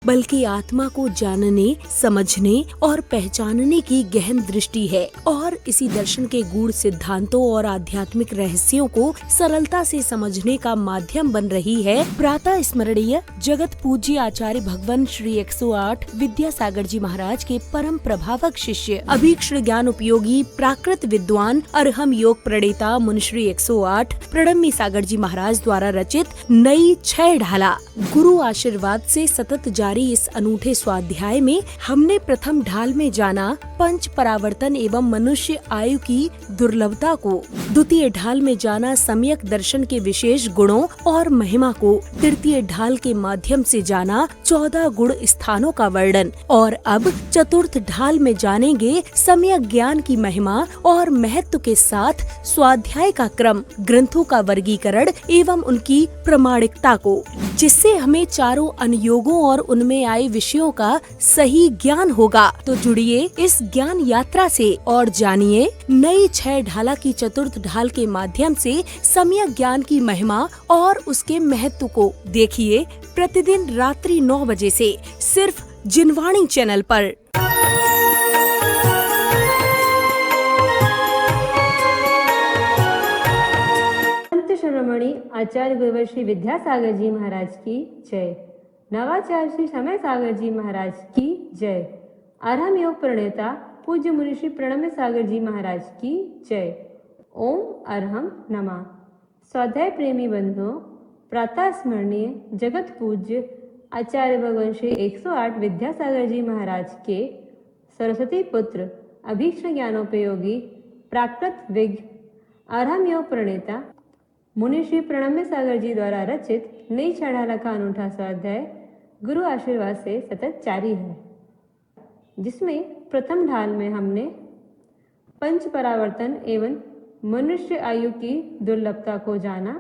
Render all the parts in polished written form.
बल्कि आत्मा को जानने, समझने और पहचानने की गहन दृष्टि है और इसी दर्शन के गूढ़ सिद्धांतों और आध्यात्मिक रहस्यों को सरलता से समझने का माध्यम बन रही है प्रातः स्मरणीय जगत पूज्य आचार्य भगवान श्री 108 विद्यासागर जी महाराज के परम प्रभावक शिष्य अभीक्ष्ण ज्ञान उपयोगी प्राकृत विद्वान अरहम योग प्रणेता मुनिश्री 108 प्रणम्य सागर जी महाराज द्वारा रचित नई 6 ढाला गुरु आशीर्वाद से सतत जारी इस अनूठे स्वाध्याय में हमने प्रथम ढाल में जाना पंच परावर्तन एवं मनुष्य आयु की दुर्लभता को, द्वितीय ढाल में जाना सम्यक दर्शन के विशेष गुणों और महिमा को, तृतीय ढाल के माध्यम से जाना 14 गुण स्थानों का वर्णन और अब चतुर्थ ढाल में जानेंगे सम्यक ज्ञान की महिमा और महत्व के साथ स्वाध्याय का क्रम, ग्रंथों का वर्गीकरण एवं उनकी प्रमाणिकता को, जिससे हमें चारों अनुयोगों और उनमें आए विषयों का सही ज्ञान होगा। तो जुड़िए इस ज्ञान यात्रा से और जानिए नई 6 ढाला की चतुर्थ ढाल के माध्यम से सम्यक ज्ञान की महिमा और उसके महत्व को। देखिए प्रतिदिन रात्रि 9 बजे से सिर्फ जिनवाणी चैनल पर। शिरोमणि आचार्य गुरुवर श्री विद्यासागर जी महाराज की जय। नवाचार्य श्री समय सागर जी महाराज की जय। अरहम योग प्रणेता पूज्य मुनि श्री प्रणम्य सागर जी महाराज की जय। ओम अरहम नमः। स्वाध्याय प्रेमी बंधुओं, प्रातः स्मरणीय जगत पूज्य आचार्य भगवान श्री 108 विद्यासागर जी महाराज के सरस्वती पुत्र अभीक्ष्ण ज्ञानोपयोगी प्राकृत विज्ञ अरहम योग प्रणेता मुनि श्री प्रणम्य सागर जी द्वारा रचित नई 6 ढाला का अनूठा स्वाध्याय गुरु आशीर्वाद से सतत जारी है, जिसमें प्रथम ढाल में हमने पंच परावर्तन एवं मनुष्य आयु की दुर्लभता को जाना,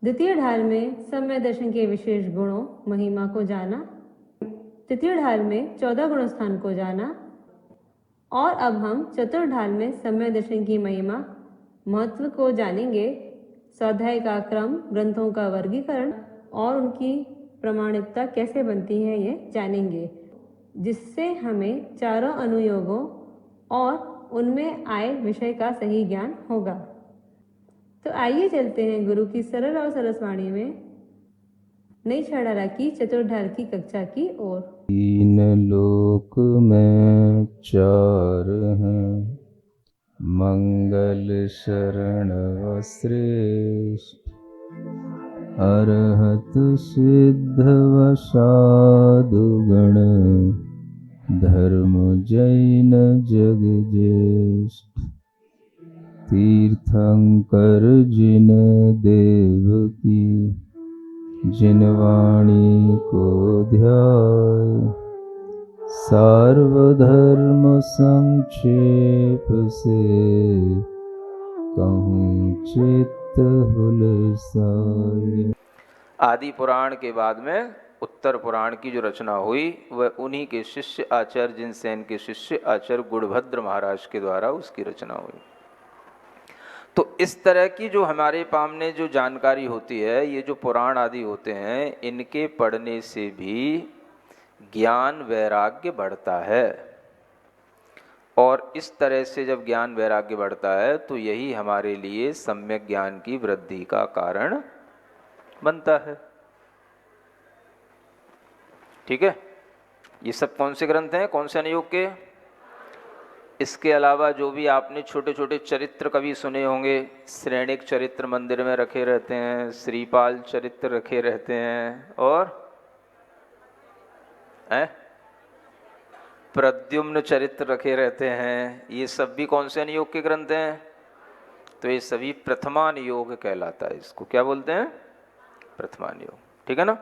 द्वितीय ढाल में सम्यक दर्शन के विशेष गुणों महिमा को जाना, तृतीय ढाल में 14 गुण स्थान को जाना और अब हम चतुर्थ ढाल में सम्यक दर्शन की महिमा महत्व को जानेंगे। स्वाध्याय का क्रम, ग्रंथों का वर्गीकरण और उनकी प्रमाणिकता कैसे बनती है ये जानेंगे, जिससे हमें चारों अनुयोगों और उनमें आए विषय का सही ज्ञान होगा। तो आइए चलते हैं गुरु की सरल और सरस वाणी में नई 6 ढाला की चतुर्थ ढाल की कक्षा की ओर। 3 लोक में 4 हैं, मंगल शरण श्रेष्ठ, अरहत सिद्ध वसादु गण, धर्म जैन जग ज्येष्ठ, तीर्थंकर जिन देव की, जिन वाणी को ध्याय, सार्वधर्म संक्षेप से कहूँ चित्त हुलसाए। आदि पुराण के बाद में उत्तर पुराण की जो रचना हुई वह उन्हीं के शिष्य आचार्य जिनसेन के शिष्य आचार्य गुणभद्र महाराज के द्वारा उसकी रचना हुई। तो इस तरह की जो हमारे सामने जो जानकारी होती है, ये जो पुराण आदि होते हैं, इनके पढ़ने से भी ज्ञान वैराग्य बढ़ता है और इस तरह से जब ज्ञान वैराग्य बढ़ता है तो यही हमारे लिए सम्यक ज्ञान की वृद्धि का कारण बनता है। ठीक है, ये सब कौन से ग्रंथ हैं, कौन से अनुयोग के? इसके अलावा जो भी आपने छोटे छोटे चरित्र कभी सुने होंगे, श्रेणिक चरित्र मंदिर में रखे रहते हैं, श्रीपाल चरित्र रखे रहते हैं और प्रद्युम्न चरित्र रखे रहते हैं, ये सब भी कौन से अनुयोग के ग्रंथ हैं? तो ये सभी प्रथमान योग कहलाता है। इसको क्या बोलते हैं? प्रथमान योग। ठीक है ना?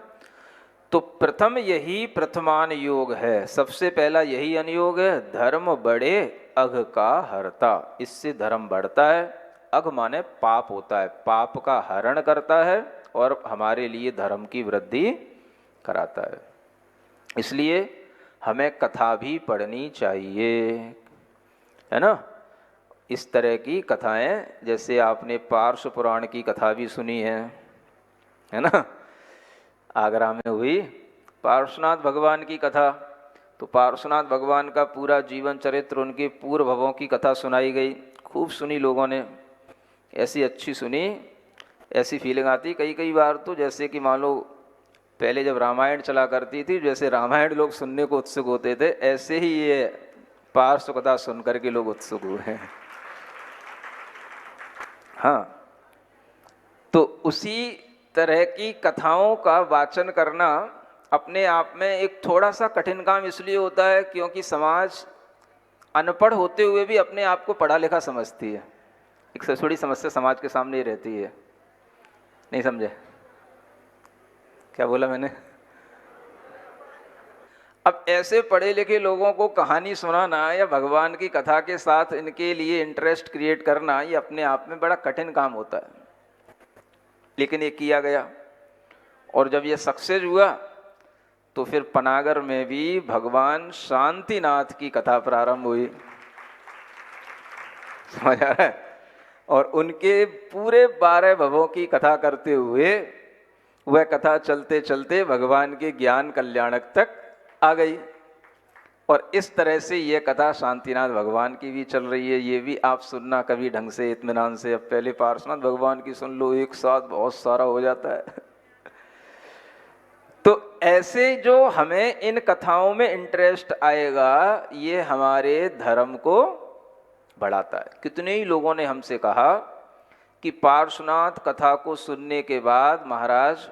तो प्रथम यही प्रथमान योग है, सबसे पहला यही अनुयोग है। धर्म बढ़े अघ का हरता, इससे धर्म बढ़ता है। अघ माने पाप होता है, पाप का हरण करता है और हमारे लिए धर्म की वृद्धि कराता है। इसलिए हमें कथा भी पढ़नी चाहिए, है ना? इस तरह की कथाएं, जैसे आपने पार्श्व पुराण की कथा भी सुनी है ना? आगरा में हुई पार्श्वनाथ भगवान की कथा। तो पार्श्वनाथ भगवान का पूरा जीवन चरित्र, उनके पूर्व भवों की कथा सुनाई गई। खूब सुनी लोगों ने, ऐसी अच्छी सुनी, ऐसी फीलिंग आती कई कई बार तो जैसे कि मान लो पहले जब रामायण चला करती थी, जैसे रामायण लोग सुनने को उत्सुक होते थे, ऐसे ही ये पार्श्व कथा सुन करके लोग उत्सुक हुए हैं। हाँ, तो उसी तरह की कथाओं का वाचन करना अपने आप में एक थोड़ा सा कठिन काम इसलिए होता है क्योंकि समाज अनपढ़ होते हुए भी अपने आप को पढ़ा लिखा समझती है। एक सबसे बड़ी समस्या समाज के सामने ही रहती है। नहीं समझे क्या बोला मैंने? अब ऐसे पढ़े लिखे लोगों को कहानी सुनाना या भगवान की कथा के साथ इनके लिए इंटरेस्ट क्रिएट करना, ये अपने आप में बड़ा कठिन काम होता है, लेकिन ये किया गया। और जब ये सक्सेस हुआ तो फिर पनागर में भी भगवान शांतिनाथ की कथा प्रारंभ हुई। समझ आ रहा है? और उनके पूरे 12 भवों की कथा करते हुए वह कथा चलते चलते भगवान के ज्ञान कल्याणक तक आ गई। और इस तरह से ये कथा शांतिनाथ भगवान की भी चल रही है। ये भी आप सुनना कभी ढंग से इत्मीनान से। अब पहले पार्श्वनाथ भगवान की सुन लो, एक साथ बहुत सारा हो जाता है। तो ऐसे जो हमें इन कथाओं में इंटरेस्ट आएगा, ये हमारे धर्म को बढ़ाता है। कितने ही लोगों ने हमसे कहा कि पार्श्वनाथ कथा को सुनने के बाद महाराज,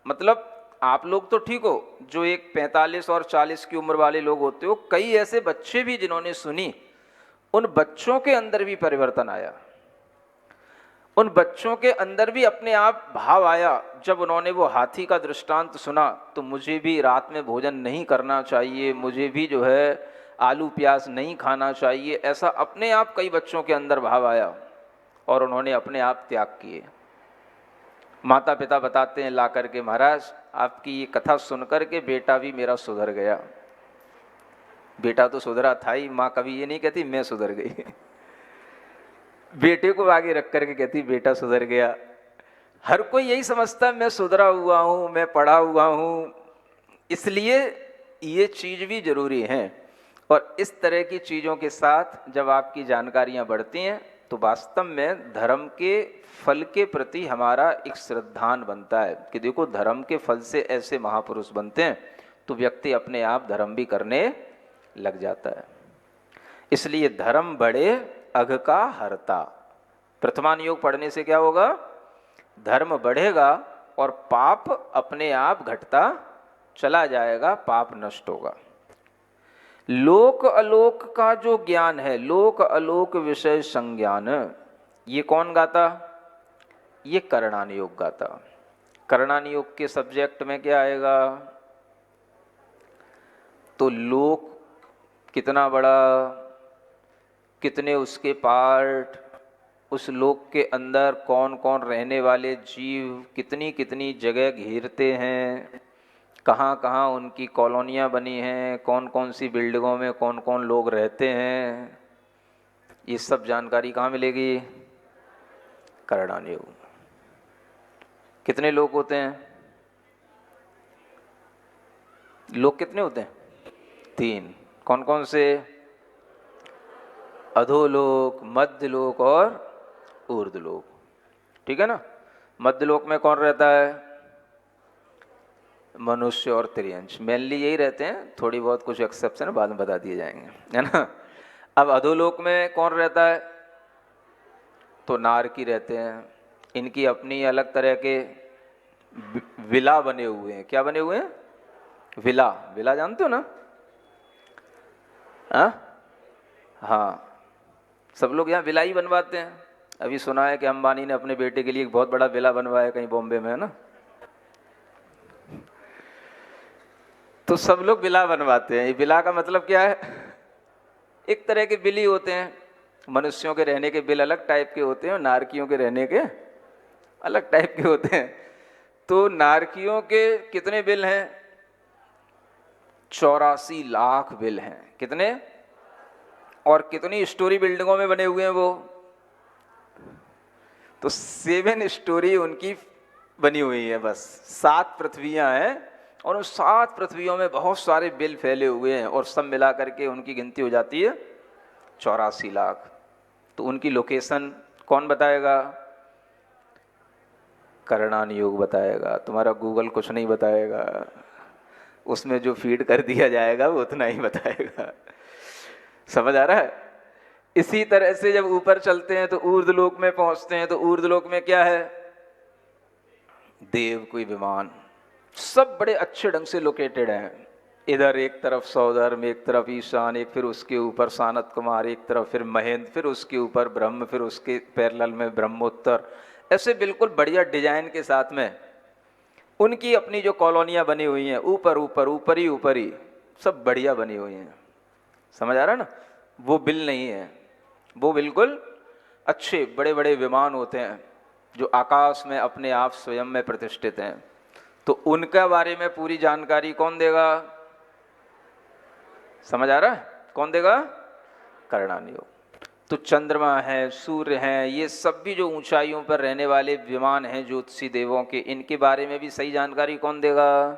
मतलब आप लोग तो ठीक हो, जो एक 45 और 40 की उम्र वाले लोग होते हो, कई ऐसे बच्चे भी जिन्होंने सुनी, उन बच्चों के अंदर भी परिवर्तन आया। उन बच्चों के अंदर भी अपने आप भाव आया। जब उन्होंने वो हाथी का दृष्टांत सुना तो मुझे भी रात में भोजन नहीं करना चाहिए, मुझे भी जो है आलू प्याज नहीं खाना चाहिए, ऐसा अपने आप कई बच्चों के अंदर भाव आया और उन्होंने अपने आप त्याग किए। माता पिता बताते हैं ला करके, महाराज आपकी ये कथा सुन करके बेटा भी मेरा सुधर गया। बेटा तो सुधरा था ही, माँ कभी ये नहीं कहती मैं सुधर गई। बेटे को आगे रख करके कहती बेटा सुधर गया। हर कोई यही समझता है मैं सुधरा हुआ हूँ, मैं पढ़ा हुआ हूँ। इसलिए ये चीज भी जरूरी है। और इस तरह की चीजों के साथ जब आपकी जानकारियां बढ़ती हैं तो वास्तव में धर्म के फल के प्रति हमारा एक श्रद्धान बनता है कि देखो धर्म के फल से ऐसे महापुरुष बनते हैं तो व्यक्ति अपने आप धर्म भी करने लग जाता है। इसलिए धर्म बढ़े अघ का हरता। प्रथमान योग पढ़ने से क्या होगा? धर्म बढ़ेगा और पाप अपने आप घटता चला जाएगा, पाप नष्ट होगा। लोक अलोक का जो ज्ञान है, लोक अलोक विषय संज्ञान, ये कौन गाता? ये करणान योग गाता। करणान योग के सब्जेक्ट में क्या आएगा? तो लोक कितना बड़ा, कितने उसके पार्ट, उस लोक के अंदर कौन कौन रहने वाले जीव कितनी कितनी जगह घेरते हैं, कहाँ कहाँ उनकी कॉलोनियाँ बनी हैं, कौन कौन सी बिल्डिंगों में कौन कौन लोग रहते हैं, ये सब जानकारी कहाँ मिलेगी? करणान योग। कितने लोग होते हैं? लोग कितने होते हैं? 3। कौन कौन से? अधोलोक, मध्यलोक और ऊर्ध्वलोक। ठीक है ना? मध्यलोक में कौन रहता है? मनुष्य और त्रियंश, मेनली यही रहते हैं। थोड़ी बहुत कुछ एक्सेप्शन बाद में बता दिए जाएंगे, है ना? अब अधोलोक में कौन रहता है? तो नारकी रहते हैं। इनकी अपनी अलग तरह के विला बने हुए हैं। क्या बने हुए हैं? विला। विला जानते हो ना? हाँ, सब लोग यहाँ विला ही बनवाते हैं। अभी सुना है कि अंबानी ने अपने बेटे के लिए एक बहुत बड़ा विला बनवाया कहीं बॉम्बे में, है ना? तो सब लोग विला बनवाते हैं। ये विला का मतलब क्या है? एक तरह के बिल ही होते हैं। मनुष्यों के रहने के बिल अलग टाइप के होते हैं और नारकियों के रहने के अलग टाइप के होते हैं। तो नारकियों के कितने बिल हैं? 84 लाख बिल हैं। कितने? और कितनी स्टोरी बिल्डिंगों में बने हुए हैं वो? तो 7 स्टोरी उनकी बनी हुई है। बस 7 पृथ्वियां हैं और उन 7 पृथ्वियों में बहुत सारे बिल फैले हुए हैं और सब मिला करके उनकी गिनती हो जाती है 84 लाख। तो उनकी लोकेशन कौन बताएगा? करणान योग बताएगा। तुम्हारा गूगल कुछ नहीं बताएगा, उसमें जो फीड कर दिया जाएगा वो उतना ही बताएगा। समझ आ रहा है? इसी तरह से जब ऊपर चलते हैं तो ऊर्ध्वलोक में पहुंचते हैं, तो ऊर्ध्वलोक में क्या है? देव कोई विमान, सब बड़े अच्छे ढंग से लोकेटेड हैं। इधर एक तरफ सौधर्म, एक तरफ ईशान, एक फिर उसके ऊपर सानत कुमार, एक तरफ फिर महेंद्र, फिर उसके ऊपर ब्रह्म, फिर उसके पैरेलल में ब्रह्मोत्तर। ऐसे बिल्कुल बढ़िया डिजाइन के साथ में उनकी अपनी जो कॉलोनियां बनी हुई हैं, ऊपर ऊपर ऊपर ही सब बढ़िया बनी हुई हैं। समझ आ रहा है ना? वो बिल नहीं है, वो बिल्कुल अच्छे बड़े बड़े विमान होते हैं जो आकाश में अपने आप स्वयं में प्रतिष्ठित हैं। तो उनका बारे में पूरी जानकारी कौन देगा? समझ आ रहा है? कौन देगा? करणान योग। तो चंद्रमा है, सूर्य हैं, ये सब भी जो ऊंचाइयों पर रहने वाले विमान हैं ज्योतिषी देवों के, इनके बारे में भी सही जानकारी कौन देगा?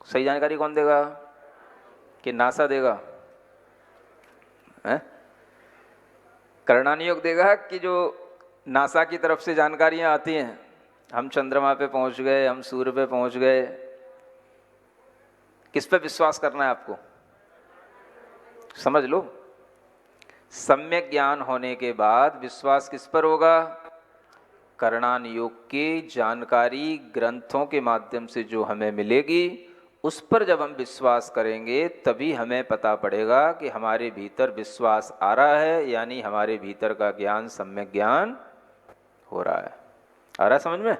सही जानकारी कौन देगा? कि नासा देगा? करणान योग देगा कि जो नासा की तरफ से जानकारियां आती हैं, हम चंद्रमा पे पहुंच गए, हम सूर्य पे पहुंच गए। किस पे विश्वास करना है आपको? समझ लो, सम्यक ज्ञान होने के बाद विश्वास किस पर होगा? करणान योग की जानकारी ग्रंथों के माध्यम से जो हमें मिलेगी उस पर जब हम विश्वास करेंगे तभी हमें पता पड़ेगा कि हमारे भीतर विश्वास आ रहा है, यानी हमारे भीतर का ज्ञान सम्यक ज्ञान हो रहा है। आ रहा है समझ में?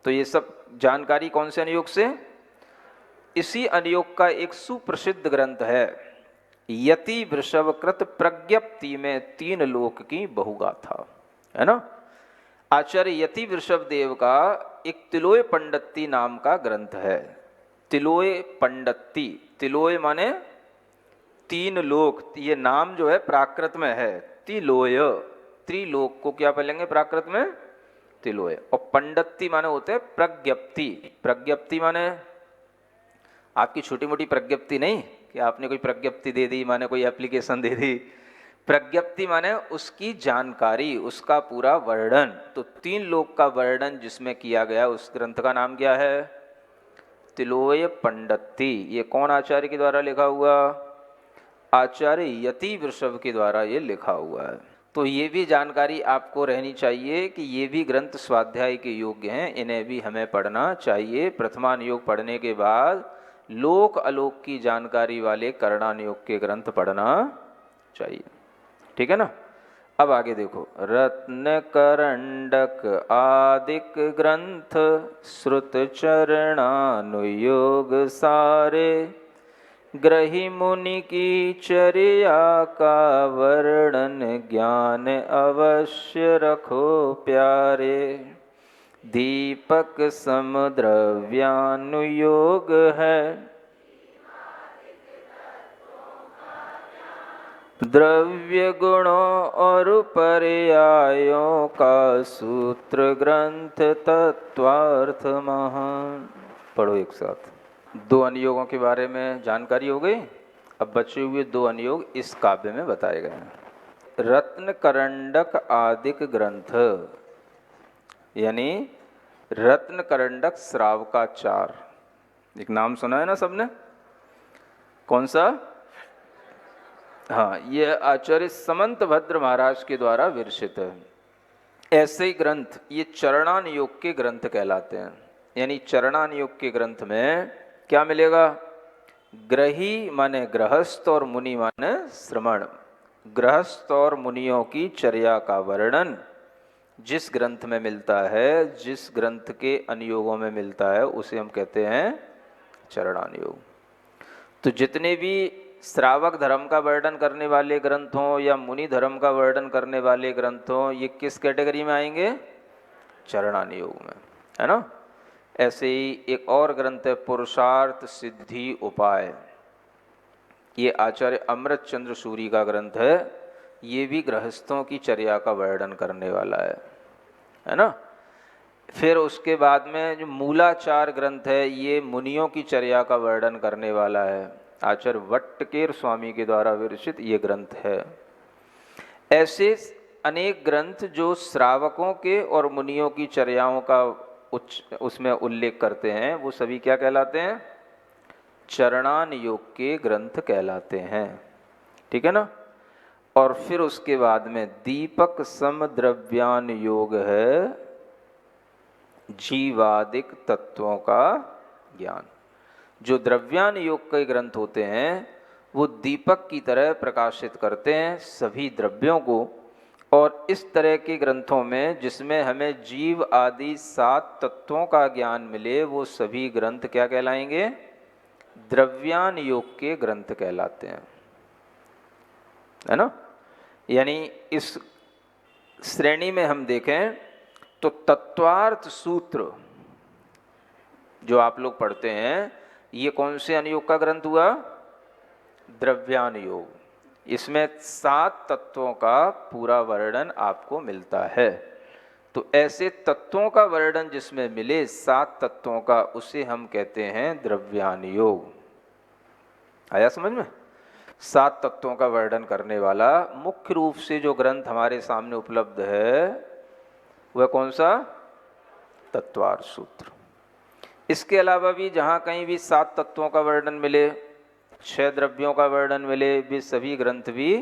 तो ये सब जानकारी कौन से अनुयोग से? इसी अनुयोग का एक सुप्रसिद्ध ग्रंथ है यति वृषभकृत प्रज्ञप्ति में 3 लोक की बहुगाथा, है ना? आचार्य यति वृषभ देव का एक तिलोय पंडिती नाम का ग्रंथ है। तिलोय पंडिती, तिलोय माने 3 लोक, ये नाम जो है प्राकृत में है तिलोय। त्रिलोक को क्या बोलेंगे प्राकृत में? तिलोय। और पंडिती माने होते हैं प्रज्ञप्ति। प्रज्ञप्ति माने आपकी छोटी मोटी प्रज्ञप्ति नहीं कि आपने कोई प्रज्ञप्ति दे दी, माने कोई एप्लीकेशन दे दी। प्रज्ञप्ति माने उसकी जानकारी, उसका पूरा वर्णन। तो 3 लोक का वर्णन जिसमें किया गया, उस ग्रंथ का नाम क्या है? तिलोय पंडिती। ये कौन आचार्य के द्वारा लिखा हुआ? आचार्य यति वृषभ के द्वारा ये लिखा हुआ है। तो ये भी जानकारी आपको रहनी चाहिए कि ये भी ग्रंथ स्वाध्याय के योग्य हैं, इन्हें भी हमें पढ़ना चाहिए। प्रथमान योग पढ़ने के बाद लोक अलोक की जानकारी वाले करणान योग के ग्रंथ पढ़ना चाहिए। ठीक है ना? अब आगे देखो, रत्न करंडक आदिक ग्रंथ श्रुत चरणानुयोग सारे, ग्रही मुनि की चर्या का वर्णन ज्ञान अवश्य रखो प्यारे। दीपक समद्रव्यानुयोग है, द्रव्य गुणों और पर्यायों का सूत्र ग्रंथ तत्वार्थ महान। पढ़ो एक साथ। 2 अनुयोगों के बारे में जानकारी हो गई। अब बचे हुए 2 अनुयोग इस काव्य में बताए गए हैं। रत्न करंडक आदिक ग्रंथ, यानी रत्न करंडक श्रावकाचार। एक नाम सुना है ना सबने? कौन सा? हाँ, ये आचार्य समंत भद्र महाराज के द्वारा विरचित है। ऐसे ही ग्रंथ ये चरणान योग के ग्रंथ कहलाते हैं। यानी चरणान योग के ग्रंथ में क्या मिलेगा? ग्रही माने गृहस्थ और मुनि माने श्रमण। गृहस्थ और मुनियों की चर्या का वर्णन जिस ग्रंथ में मिलता है, जिस ग्रंथ के अनुयोगों में मिलता है, उसे हम कहते हैं चरणान योग। तो जितने भी श्रावक धर्म का वर्णन करने वाले ग्रंथ हों या मुनि धर्म का वर्णन करने वाले ग्रंथ हों, ये किस कैटेगरी में आएंगे? चरणान योग में, है ना? ऐसे ही एक और ग्रंथ है पुरुषार्थ सिद्धि उपाय। ये आचार्य अमृत चंद्र सूरी का ग्रंथ है। ये भी गृहस्थों की चर्या का वर्णन करने वाला है ना? फिर उसके बाद में जो मूलाचार ग्रंथ है ये मुनियों की चर्या का वर्णन करने वाला है। आचार्य वट्टकेर स्वामी के द्वारा विरचित ये ग्रंथ है। ऐसे अनेक ग्रंथ जो श्रावकों के और मुनियों की चर्याओं का उसमें उल्लेख करते हैं वो सभी क्या कहलाते हैं? चरणान योग के ग्रंथ कहलाते हैं। ठीक है ना। और फिर उसके बाद में दीपक सम द्रव्यान योग है जीवादिक तत्वों का ज्ञान। जो द्रव्यान योग के ग्रंथ होते हैं वो दीपक की तरह प्रकाशित करते हैं सभी द्रव्यों को। और इस तरह के ग्रंथों में जिसमें हमें जीव आदि 7 तत्वों का ज्ञान मिले वो सभी ग्रंथ क्या कहलाएंगे? द्रव्यान योग के ग्रंथ कहलाते हैं, है ना। यानी इस श्रेणी में हम देखें तो तत्वार्थ सूत्र जो आप लोग पढ़ते हैं ये कौन से अनुयोग का ग्रंथ हुआ? द्रव्यान योग। इसमें 7 तत्वों का पूरा वर्णन आपको मिलता है। तो ऐसे तत्वों का वर्णन जिसमें मिले 7 तत्वों का उसे हम कहते हैं द्रव्यान योग। आया समझ में? 7 तत्वों का वर्णन करने वाला मुख्य रूप से जो ग्रंथ हमारे सामने उपलब्ध है वह कौन सा? तत्वार्थ सूत्र। इसके अलावा भी जहाँ कहीं भी 7 तत्वों का वर्णन मिले, 6 द्रव्यों का वर्णन मिले, वे सभी ग्रंथ भी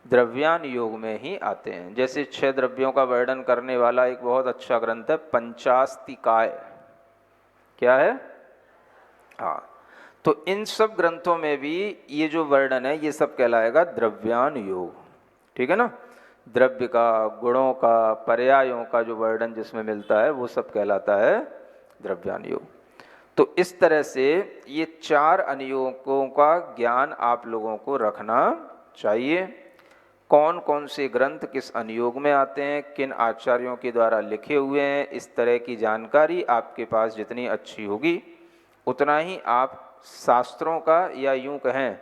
द्रव्यान योग में ही आते हैं। जैसे 6 द्रव्यों का वर्णन करने वाला एक बहुत अच्छा ग्रंथ है पंचास्तिकाय। क्या है? हाँ। तो इन सब ग्रंथों में भी ये जो वर्णन है ये सब कहलाएगा द्रव्यान योग। ठीक है ना। द्रव्य का, गुणों का, पर्यायों का जो वर्णन जिसमें मिलता है वो सब कहलाता है द्रव्यान योग। तो इस तरह से ये 4 अनुयोगों का ज्ञान आप लोगों को रखना चाहिए। कौन कौन से ग्रंथ किस अनुयोग में आते हैं, किन आचार्यों के द्वारा लिखे हुए हैं, इस तरह की जानकारी आपके पास जितनी अच्छी होगी उतना ही आप शास्त्रों का या यूं कहें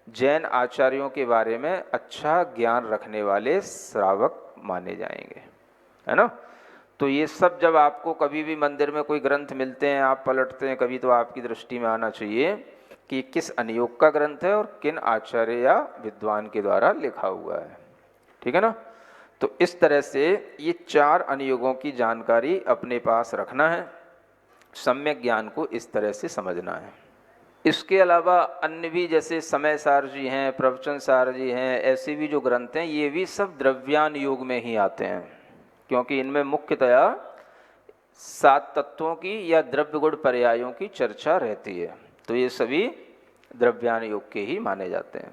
जैन आचार्यों के बारे में अच्छा ज्ञान रखने वाले श्रावक माने जाएंगे, है ना। तो ये सब जब आपको कभी भी मंदिर में कोई ग्रंथ मिलते हैं, आप पलटते हैं कभी, तो आपकी दृष्टि में आना चाहिए कि किस अनुयोग का ग्रंथ है और किन आचार्य या विद्वान के द्वारा लिखा हुआ है। ठीक है ना। तो इस तरह से ये 4 अनुयोगों की जानकारी अपने पास रखना है, सम्यक ज्ञान को इस तरह से समझना है। इसके अलावा अन्य भी जैसे समय सार जी हैं, प्रवचन सार जी हैं, ऐसे भी जो ग्रंथ हैं ये भी सब द्रव्यान योग में ही आते हैं, क्योंकि इनमें मुख्यतया 7 तत्वों की या द्रव्य गुण पर्यायों की चर्चा रहती है। तो ये सभी द्रव्यान योग के ही माने जाते हैं।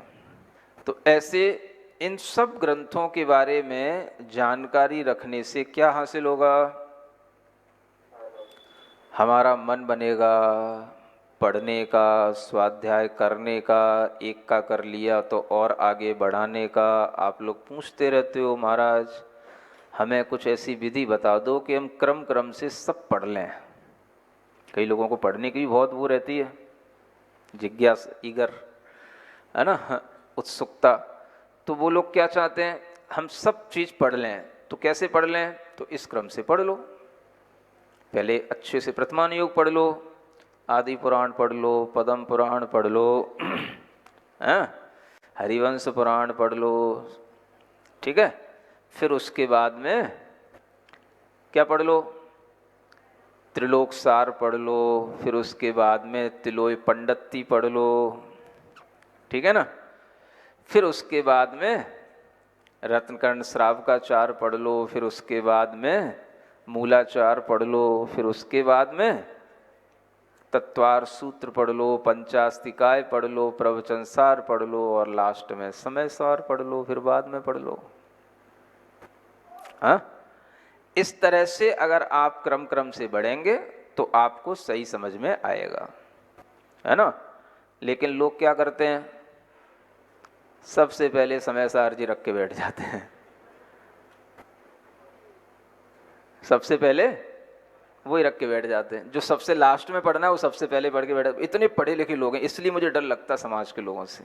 तो ऐसे इन सब ग्रंथों के बारे में जानकारी रखने से क्या हासिल होगा? हमारा मन बनेगा पढ़ने का, स्वाध्याय करने का, एक का कर लिया तो और आगे बढ़ाने का। आप लोग पूछते रहते हो महाराज हमें कुछ ऐसी विधि बता दो कि हम क्रम क्रम से सब पढ़ लें। कई लोगों को पढ़ने की भी बहुत वो रहती है, जिज्ञासा, ईगर, है ना, उत्सुकता। तो वो लोग क्या चाहते हैं, हम सब चीज़ पढ़ लें। तो कैसे पढ़ लें? तो इस क्रम से पढ़ लो। पहले अच्छे से प्रथमान योग पढ़ लो, आदि पुराण पढ़ लो, पद्म पुराण पढ़ लो, हरिवंश पुराण पढ़ लो। ठीक है। फिर उसके बाद में क्या पढ़ लो? त्रिलोक सार पढ़ लो। फिर उसके बाद में तिलोय पंडिती पढ़ लो। ठीक है ना। फिर उसके बाद में रत्नकर्ण श्रावकाचार पढ़ लो। फिर उसके बाद में मूलाचार पढ़ लो। फिर उसके बाद में तत्वार सूत्र पढ़ लो, पंचास्तिकाय पढ़ लो, प्रवचन सार पढ़ लो और लास्ट में समय सार पढ़ लो। फिर बाद में पढ़ लो। हाँ, इस तरह से अगर आप क्रम क्रम से बढ़ेंगे तो आपको सही समझ में आएगा, है ना। लेकिन लोग क्या करते हैं, सबसे पहले समय सार जी रख के बैठ जाते हैं। सबसे पहले वही रख के बैठ जाते हैं। जो सबसे लास्ट में पढ़ना है वो सबसे पहले पढ़ के बैठे। इतने पढ़े लिखे लोग हैं, इसलिए मुझे डर लगता है समाज के लोगों से।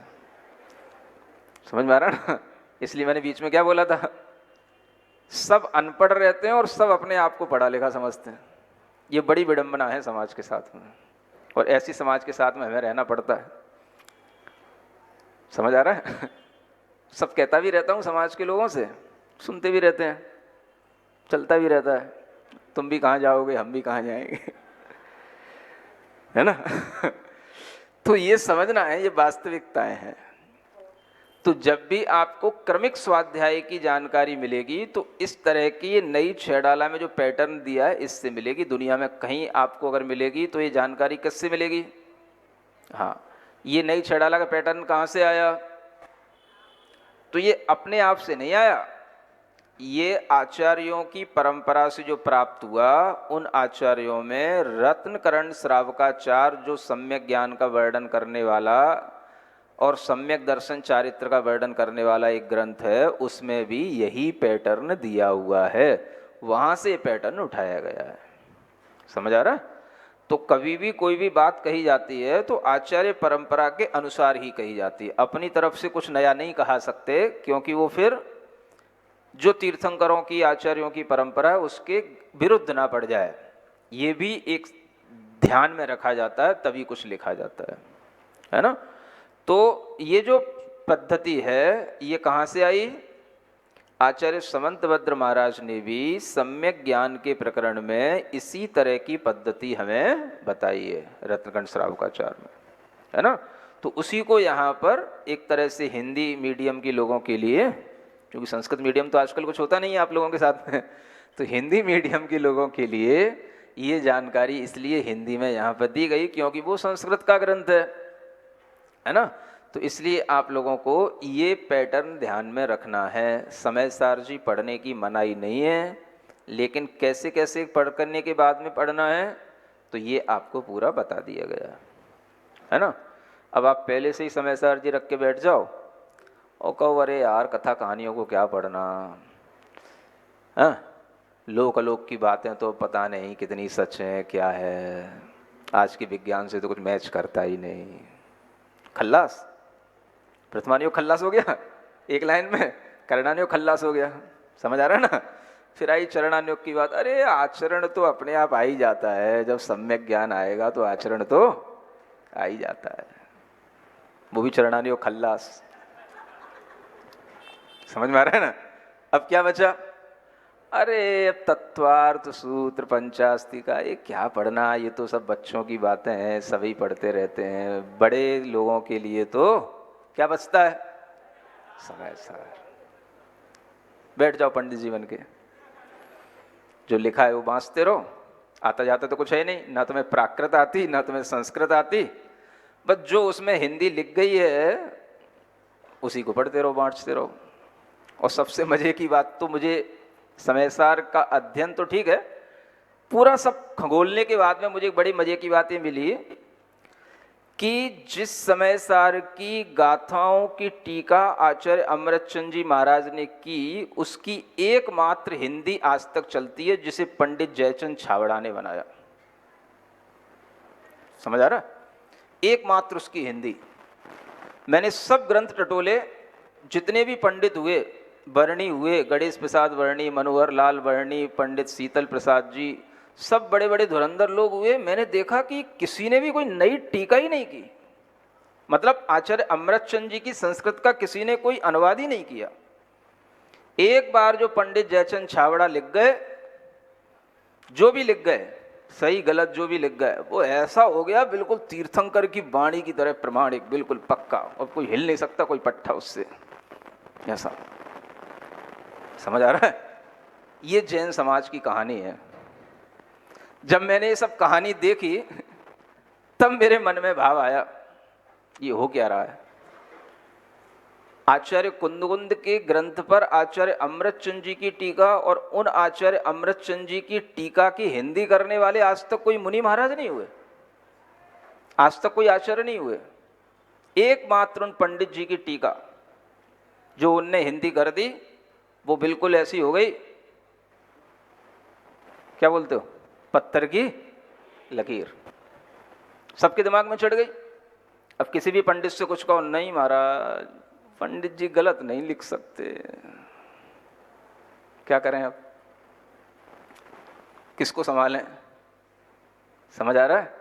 समझ में आ रहा ना। इसलिए मैंने बीच में क्या बोला था, सब अनपढ़ रहते हैं और सब अपने आप को पढ़ा लिखा समझते हैं। ये बड़ी विडंबना है समाज के साथ में, और ऐसी समाज के साथ में हमें रहना पड़ता है। समझ आ रहा है? सब कहता भी रहता हूँ समाज के लोगों से, सुनते भी रहते हैं, चलता भी रहता है, तुम भी कहाँ जाओगे, हम भी कहाँ जाएंगे, है ना? तो ये समझना है, ये वास्तविकताएं हैं। तो जब भी आपको क्रमिक स्वाध्याय की जानकारी मिलेगी तो इस तरह की ये नई छेड़ाला में जो पैटर्न दिया है इससे मिलेगी। दुनिया में कहीं आपको अगर मिलेगी तो ये जानकारी किससे मिलेगी? हाँ, ये नई छेड़ाला का पैटर्न कहाँ से आया? तो ये अपने आप से नहीं आया, ये आचार्यों की परंपरा से जो प्राप्त हुआ। उन आचार्यों में रत्नकरण श्रावकाचार्य जो सम्यक ज्ञान का वर्णन करने वाला और सम्यक दर्शन चारित्र का वर्णन करने वाला एक ग्रंथ है, उसमें भी यही पैटर्न दिया हुआ है, वहां से पैटर्न उठाया गया है। समझ आ रहा है? तो कभी भी कोई भी बात कही जाती है तो आचार्य परंपरा के अनुसार ही कही जाती है, अपनी तरफ से कुछ नया नहीं कहा सकते, क्योंकि वो फिर जो तीर्थंकरों की आचार्यों की परंपरा है उसके विरुद्ध ना पड़ जाए। ये भी एक ध्यान में रखा जाता है, तभी कुछ लिखा जाता है ना? तो ये जो पद्धति है ये कहाँ से आई? आचार्य समंतभद्र महाराज ने भी सम्यक ज्ञान के प्रकरण में इसी तरह की पद्धति हमें बताई है रत्नकंठ श्रावकाचार्य में, है ना? तो उसी को यहाँ पर एक तरह से हिंदी मीडियम के लोगों के लिए, क्योंकि संस्कृत मीडियम तो आजकल कुछ होता नहीं है आप लोगों के साथ में, तो हिंदी मीडियम के लोगों के लिए ये जानकारी इसलिए हिंदी में यहाँ पर दी गई क्योंकि वो संस्कृत का ग्रंथ है ना? तो इसलिए आप लोगों को ये पैटर्न ध्यान में रखना है। समय सार जी पढ़ने की मनाही नहीं है, लेकिन कैसे कैसे पढ़ करने के बाद में पढ़ना है तो ये आपको पूरा बता दिया गया है ना? अब आप पहले से ही समय सार जी रख के बैठ जाओ और कहो अरे यार कथा कहानियों को क्या पढ़ना, हाँ लोक अलोक की बातें तो पता नहीं कितनी सच है क्या है, आज के विज्ञान से तो कुछ मैच करता ही नहीं। खल्लास, प्रथमानियोग खल्लास हो गया एक लाइन में, करणानियोग खल्लास हो गया। समझ आ रहा है ना? फिर आई चरणानियोग की बात, अरे आचरण तो अपने आप आ ही जाता है, जब सम्यक ज्ञान आएगा तो आचरण तो आ ही जाता है, वो भी चरणानियोग खल्लास। समझ में आ रहा है ना? अब क्या बचा? अरे अब तत्वार्थ सूत्र पंचास्तिका ये क्या पढ़ना, ये तो सब बच्चों की बातें हैं, सभी पढ़ते रहते हैं। बड़े लोगों के लिए तो क्या बचता है? समय सार। बैठ जाओ पंडित जीवन के, जो लिखा है वो बांचते रहो। आता जाता तो कुछ है नहीं, ना तुम्हें प्राकृत आती ना तुम्हें संस्कृत आती, बस जो उसमें हिंदी लिख गई है उसी को पढ़ते रहो, बांटते रहो। और सबसे मजे की बात तो मुझे समय सार का अध्ययन तो ठीक है, पूरा सब खंगोलने के बाद में मुझे बड़ी मजे की बात ये मिली कि जिस समय सार की गाथाओं की टीका आचार्य अमृतचंद जी महाराज ने की, उसकी एकमात्र हिंदी आज तक चलती है जिसे पंडित जयचंद छावड़ा ने बनाया। समझ आ रहा? एकमात्र उसकी हिंदी। मैंने सब ग्रंथ टटोले, जितने भी पंडित हुए, वर्णी हुए, गणेश प्रसाद वर्णी, मनोहर लाल वर्णी, पंडित शीतल प्रसाद जी, सब बड़े बड़े धुरंधर लोग हुए, मैंने देखा कि किसी ने भी कोई नई टीका ही नहीं की। मतलब आचार्य अमृतचंद जी की संस्कृत का किसी ने कोई अनुवाद ही नहीं किया। एक बार जो पंडित जयचंद छावड़ा लिख गए, जो भी लिख गए, सही गलत जो भी लिख गए, वो ऐसा हो गया बिल्कुल तीर्थंकर की वाणी की तरह प्रमाणिक, बिल्कुल पक्का, और कोई हिल नहीं सकता कोई पट्टा उससे, ऐसा। समझ आ रहा है? ये जैन समाज की कहानी है। जब मैंने ये सब कहानी देखी तब मेरे मन में भाव आया, ये हो क्या रहा है? आचार्य कुंदकुंद के ग्रंथ पर आचार्य अमृतचंद जी की टीका, और उन आचार्य अमृतचंद जी की टीका की हिंदी करने वाले आज तक कोई मुनि महाराज नहीं हुए, आज तक कोई आचार्य नहीं हुए। एकमात्र उन पंडित जी की टीका जो उनने हिंदी कर दी, वो बिल्कुल ऐसी हो गई, क्या बोलते हो, पत्थर की लकीर, सबके दिमाग में चढ़ गई। अब किसी भी पंडित से कुछ कहो, नहीं महाराज पंडित जी गलत नहीं लिख सकते, क्या करें अब, किसको संभालें? समझ आ रहा है?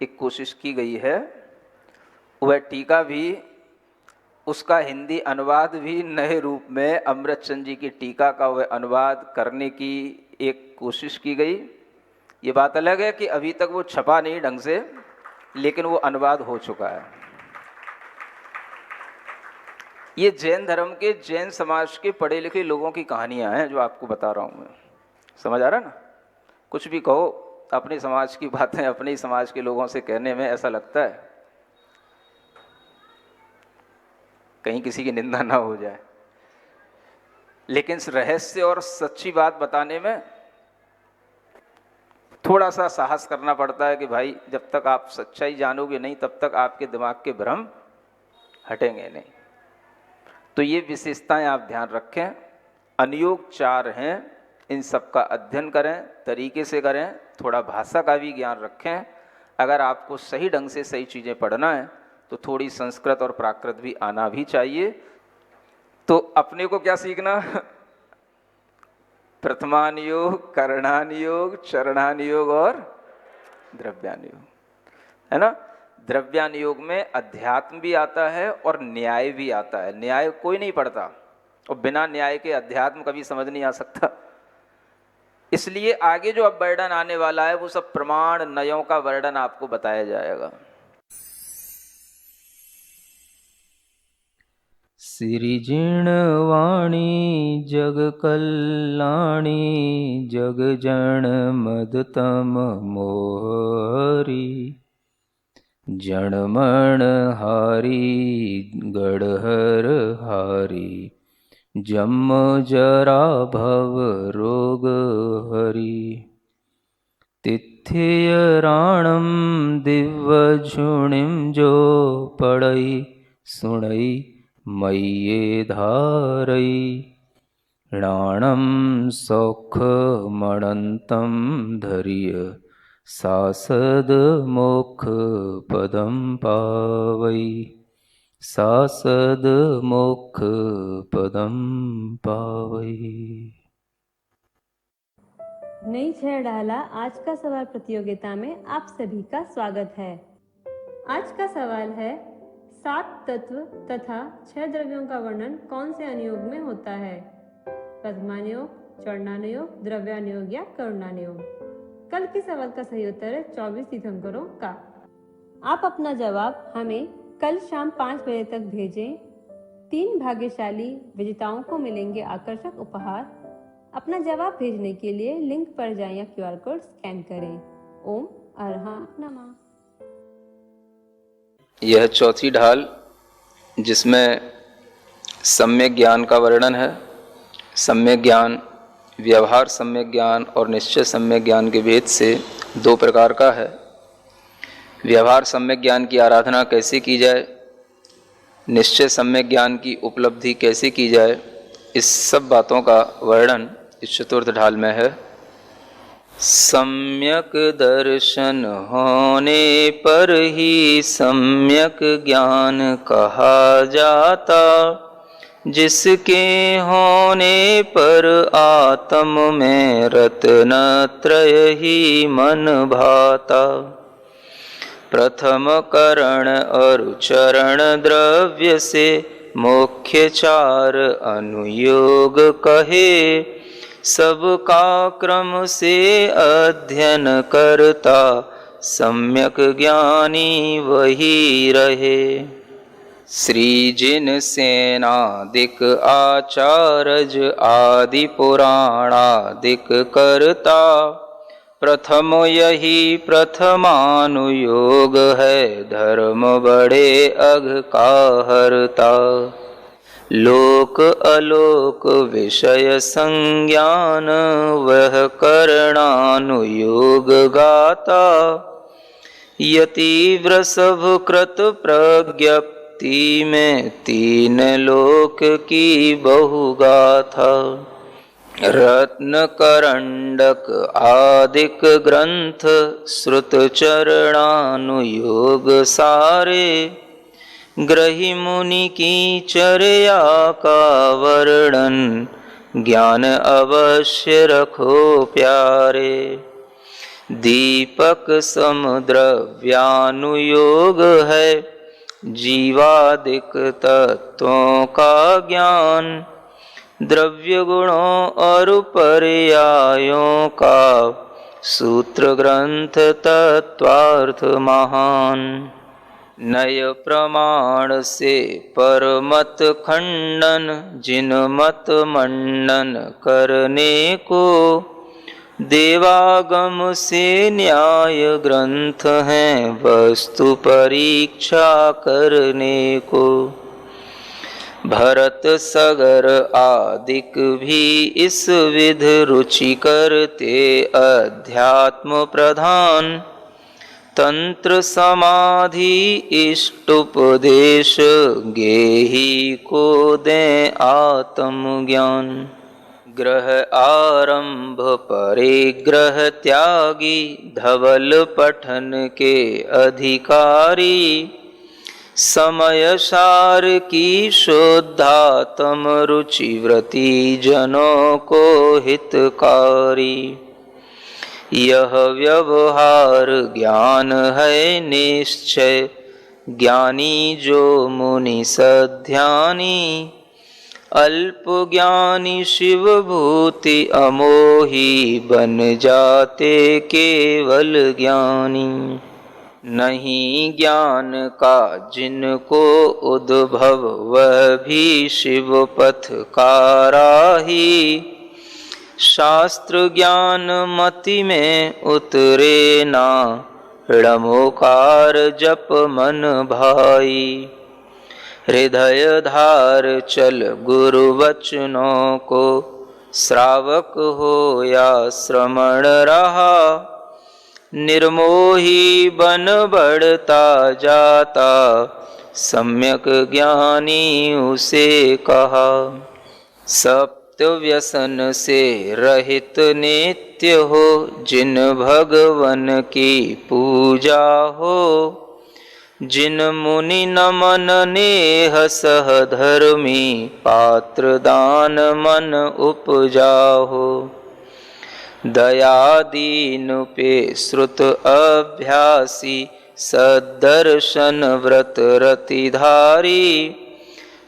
एक कोशिश की गई है, वह टीका भी, उसका हिंदी अनुवाद भी नए रूप में अमृतचंद जी की टीका का वह अनुवाद करने की एक कोशिश की गई। ये बात अलग है कि अभी तक वो छपा नहीं ढंग से, लेकिन वो अनुवाद हो चुका है। ये जैन धर्म के, जैन समाज के पढ़े लिखे लोगों की कहानियां हैं जो आपको बता रहा हूं मैं। समझ आ रहा है ना? कुछ भी कहो, अपने समाज की बातें अपने ही समाज के लोगों से कहने में ऐसा लगता है कहीं किसी की निंदा ना हो जाए, लेकिन इस रहस्य और सच्ची बात बताने में थोड़ा सा साहस करना पड़ता है कि भाई जब तक आप सच्चाई जानोगे नहीं तब तक आपके दिमाग के भ्रम हटेंगे नहीं। तो ये विशेषताएं आप ध्यान रखें। अनुयोग 4 हैं, इन सब का अध्ययन करें, तरीके से करें, थोड़ा भाषा का भी ज्ञान रखें। अगर आपको सही ढंग से सही चीज़ें पढ़ना है तो थोड़ी संस्कृत और प्राकृत भी आना भी चाहिए। तो अपने को क्या सीखना? प्रथमानुयोग, करणानुयोग, चरणानुयोग और द्रव्यानुयोग, है ना? द्रव्यानुयोग में अध्यात्म भी आता है और न्याय भी आता है। न्याय कोई नहीं पढ़ता और बिना न्याय के अध्यात्म कभी समझ नहीं आ सकता। इसलिए आगे जो अब वर्णन आने वाला है वो सब प्रमाण नयों का वर्णन आपको बताया जाएगा। सिरिजिणवाणी जग कल्याणी जग जन मदतम मोहरी जणमण हारी गढ़हर हारी जम जरा भव रोग हरि तिथ्य राणम दिव्य झुणिम जो पढ़ई सुणई मय्ये धारई राणम सौख मणंतम धैर्य सासद मोक्ष पदम पावई सासद मोक्ष पदम पावई। नई छह डाला आज का सवाल प्रतियोगिता में आप सभी का स्वागत है। आज का सवाल है 7 तत्व तथा 6 द्रव्यों का वर्णन कौन से अनुयोग में होता है? प्रथमानुयोग, चरणानुयोग, द्रव्यानुयोग या करुणानुयोग? कल के सवाल का सही उत्तर है 24 तीर्थंकरों का। आप अपना जवाब हमें कल शाम 5 बजे तक भेजें। 3 भाग्यशाली विजेताओं को मिलेंगे आकर्षक उपहार। अपना जवाब भेजने के लिए लिंक पर जाएं या QR कोड स्कैन करें। ओम अरहं नमः। यह चौथी ढाल जिसमें सम्यक ज्ञान का वर्णन है। सम्यक ज्ञान, व्यवहार सम्यक ज्ञान और निश्चय सम्यक ज्ञान के भेद से 2 प्रकार का है। व्यवहार सम्यक ज्ञान की आराधना कैसे की जाए, निश्चय सम्यक ज्ञान की उपलब्धि कैसे की जाए, इस सब बातों का वर्णन इस चतुर्थ ढाल में है। सम्यक दर्शन होने पर ही सम्यक ज्ञान कहा जाता, जिसके होने पर आत्म में रत्नत्रय ही मन भाता। प्रथम करण और चरण द्रव्य से मुख्य 4 अनुयोग कहे, सबका क्रम से अध्ययन करता सम्यक ज्ञानी वही रहे। श्री जिन सेनादिक आचार्य आदि पुराणादिक करता, प्रथम यही प्रथमानुयोग है धर्म बड़े अघ का हरता। लोक अलोक विषय संज्ञान वह करणानुयोग गाता, यति वृषभ कृत प्रज्ञप्ति में 3 लोक की बहुगाथा। रत्न करंडक आदिक ग्रंथ श्रुत चरणानुयोग सारे, ग्रही मुनि की चर्या का वर्णन ज्ञान अवश्य रखो प्यारे। दीपक समुद्रव्यानुयोग है, जीवादिक तत्वों का ज्ञान। द्रव्य गुणों और पर्यायों का सूत्र ग्रंथ तत्वार्थ महान। नय प्रमाण से परमत खंडन, जिन मत मंडन करने को। देवागम से न्याय ग्रंथ हैं, वस्तु परीक्षा करने को। भरत सगर आदिक भी इस विध रुचि करते अध्यात्म प्रधान। तंत्र समाधि इष्टोपदेश, गेही को दें आत्मज्ञान। ग्रह आरंभ परिग्रह त्यागी, धवल पठन के अधिकारी। समय सार की शुद्धात्म रुचि व्रती, जनों को हितकारी। यह व्यवहार ज्ञान है निश्चय, ज्ञानी जो मुनि सध्यानी। अल्प ज्ञानी शिव भूति अमोही, बन जाते केवल ज्ञानी। नहीं ज्ञान का जिनको उद्भव, वह भी शिव पथ का राही। शास्त्र ज्ञान मति में उतरे ना, णमोकार जप मन भाई। हृदय धार चल गुरु वचनों को, श्रावक हो या श्रमण रहा। निर्मोही बन बढ़ता जाता, सम्यक ज्ञानी उसे कहा। सप्त व्यसन से रहित नित्य हो, जिन भगवन की पूजा हो। जिन मुनि नमन नेह सह धर्मी, पात्र दान मन उपजा हो। दया दीन पे श्रुत अभ्यासी, सद्दर्शन व्रत रतिधारी।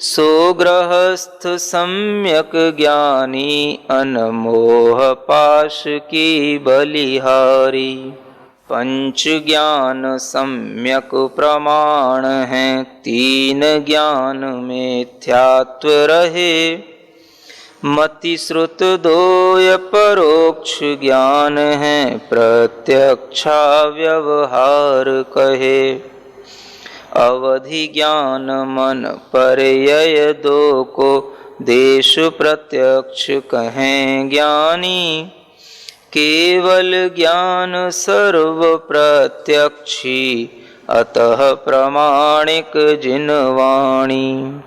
सो गृहस्थ सम्यक ज्ञानी, अनमोह पाश की बलिहारी। पंच ज्ञान सम्यक प्रमाण हैं, तीन ज्ञान मिथ्यात्व रहे। मति श्रुत दोय परोक्ष ज्ञान है, प्रत्यक्षा व्यवहार कहे। अवधि ज्ञान मन पर्यय दो को, देश प्रत्यक्ष कहें ज्ञानी। केवल ज्ञान सर्व प्रत्यक्षी, अतः प्रमाणिक जिनवाणी।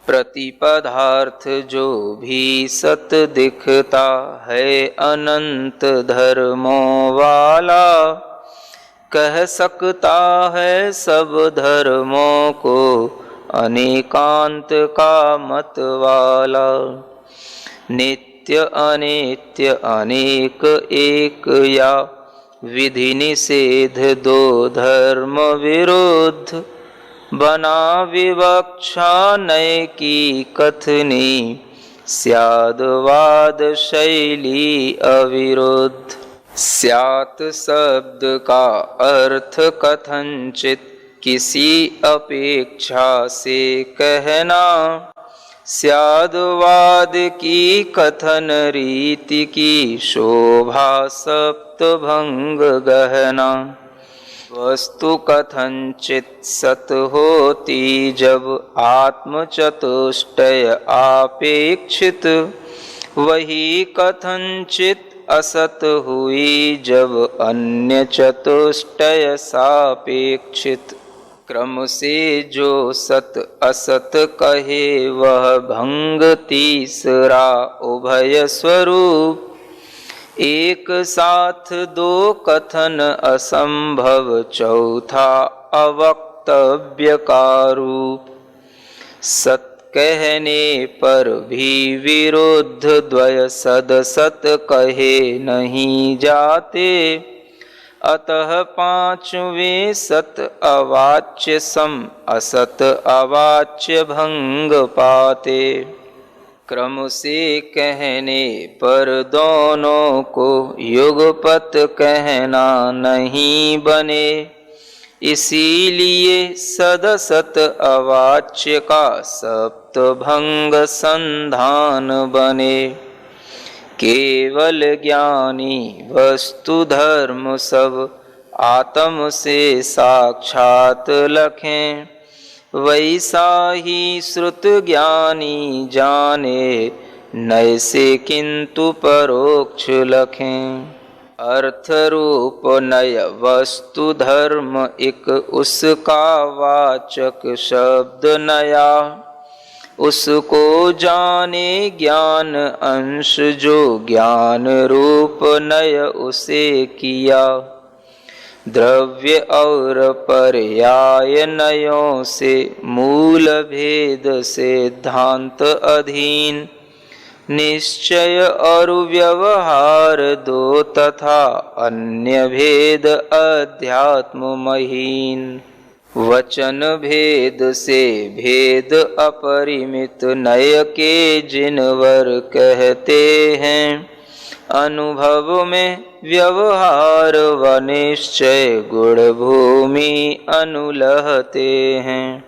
प्रतिपदार्थ जो भी सत दिखता है, अनंत धर्मों वाला। कह सकता है सब धर्मों को, अनेकांत का मत वाला। नित्य अनित्य अनेक एक, या विधि निषेध दो धर्म विरुद्ध। बना विवक्षा नय की कथनी, स्यादवाद शैली अविरुद्ध। स्यात् शब्द का अर्थ कथंचित, किसी अपेक्षा से कहना। स्यादवाद की कथन रीति की, शोभा सप्तभंग गहना। वस्तु कथंचित सत होती, जब आत्म चतुष्टय आपेक्षित। वही कथंचित असत हुई, जब अन्य चतुष्टय सापेक्षित। क्रम से जो सत असत कहे, वह भंग तीसरा उभय स्वरूप। एक साथ दो कथन असंभव, चौथा अवक्तव्य का रूप। सत कहने पर भी विरुद्ध द्वय सदसत कहे नहीं जाते। अतः पांचवें सत अवाच्य सम असत अवाच्य भंग पाते। क्रम से कहने पर दोनों को युगपत कहना नहीं बने, इसीलिए सदसत अवाच्य का सप्त भंग संधान बने। केवल ज्ञानी वस्तु धर्म सब आत्म से साक्षात लखें, वैसा ही श्रुत ज्ञानी जाने नैसे किंतु परोक्ष लखें। अर्थ रूप नय वस्तु धर्म एक उसका वाचक शब्द नया, उसको जाने ज्ञान अंश जो ज्ञान रूप नय उसे किया। द्रव्य और पर्याय नयों से मूल भेद सिद्धांत अधीन, निश्चय और व्यवहार दो तथा अन्य भेद अध्यात्म महीन। वचन भेद से भेद अपरिमित नय के जिनवर कहते हैं, अनुभव में व्यवहार व निश्चय गुण भूमि अनुलहते हैं।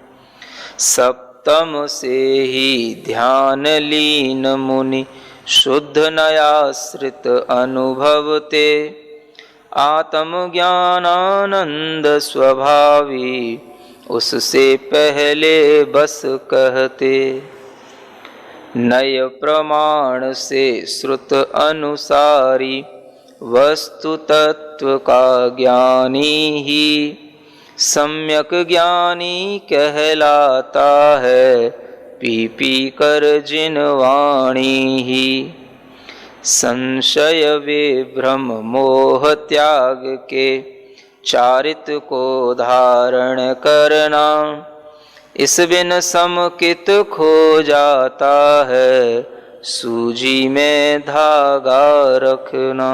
सप्तम से ही ध्यान लीन मुनि शुद्ध नयाश्रित अनुभवते, आत्म ज्ञानानंद स्वभावी उससे पहले बस कहते। नय प्रमाण से श्रुत अनुसारी वस्तु तत्व का ज्ञानी ही सम्यक ज्ञानी कहलाता है, पी पी कर जिन वाणी ही। संशय विभ्रम मोह त्याग के चारित को धारण करना, इस बिन समकित खो जाता है, सूजी में धागा रखना।